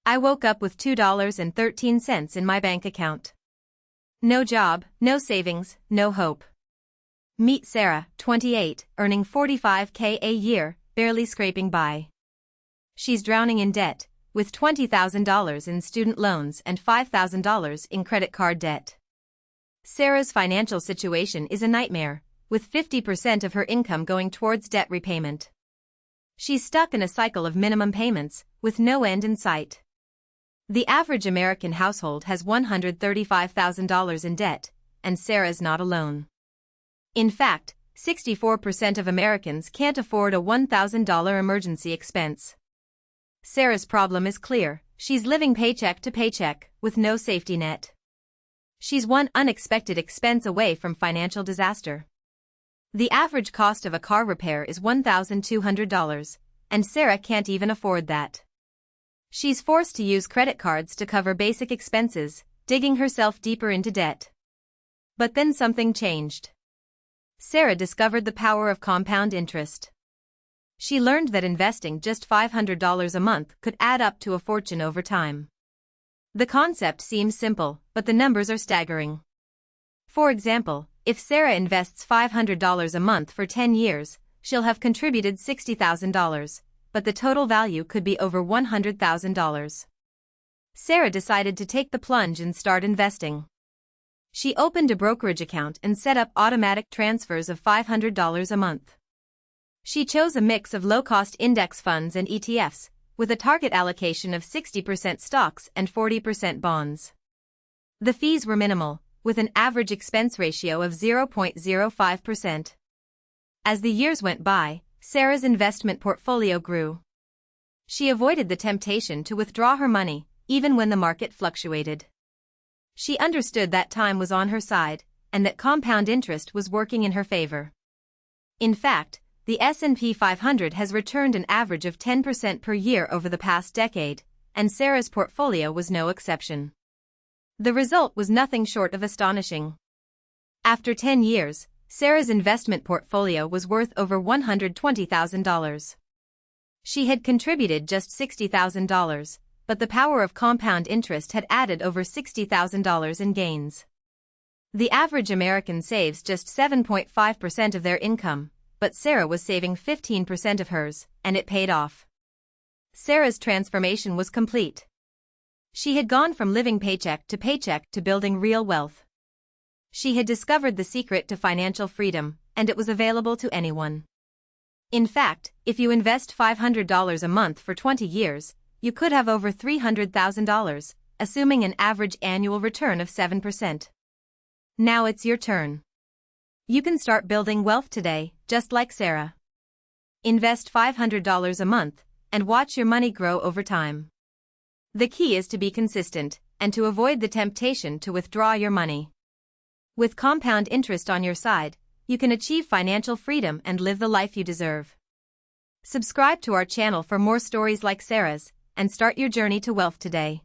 I woke up with $2.13 in my bank account. No job, no savings, no hope. Meet Sarah, 28, earning $45K a year, barely scraping by. She's drowning in debt, with $20,000 in student loans and $5,000 in credit card debt. Sarah's financial situation is a nightmare, with 50% of her income going towards debt repayment. She's stuck in a cycle of minimum payments, with no end in sight. The average American household has $135,000 in debt, and Sarah's not alone. In fact, 64% of Americans can't afford a $1,000 emergency expense. Sarah's problem is clear: she's living paycheck to paycheck, with no safety net. She's one unexpected expense away from financial disaster. The average cost of a car repair is $1,200, and Sarah can't even afford that. She's forced to use credit cards to cover basic expenses, digging herself deeper into debt. But then something changed. Sarah discovered the power of compound interest. She learned that investing just $500 a month could add up to a fortune over time. The concept seems simple, but the numbers are staggering. For example, if Sarah invests $500 a month for 10 years, she'll have contributed $60,000, but the total value could be over $100,000. Sarah decided to take the plunge and start investing. She opened a brokerage account and set up automatic transfers of $500 a month. She chose a mix of low-cost index funds and ETFs, with a target allocation of 60% stocks and 40% bonds. The fees were minimal, with an average expense ratio of 0.05%. As the years went by, Sarah's investment portfolio grew. She avoided the temptation to withdraw her money, even when the market fluctuated. She understood that time was on her side, and that compound interest was working in her favor. In fact, the S&P 500 has returned an average of 10% per year over the past decade, and Sarah's portfolio was no exception. The result was nothing short of astonishing. After 10 years, Sarah's investment portfolio was worth over $120,000. She had contributed just $60,000, but the power of compound interest had added over $60,000 in gains. The average American saves just 7.5% of their income, but Sarah was saving 15% of hers, and it paid off. Sarah's transformation was complete. She had gone from living paycheck to building real wealth. She had discovered the secret to financial freedom, and it was available to anyone. In fact, if you invest $500 a month for 20 years, you could have over $300,000, assuming an average annual return of 7%. Now it's your turn. You can start building wealth today, just like Sarah. Invest $500 a month, and watch your money grow over time. The key is to be consistent, and to avoid the temptation to withdraw your money. With compound interest on your side, you can achieve financial freedom and live the life you deserve. Subscribe to our channel for more stories like Sarah's, and start your journey to wealth today.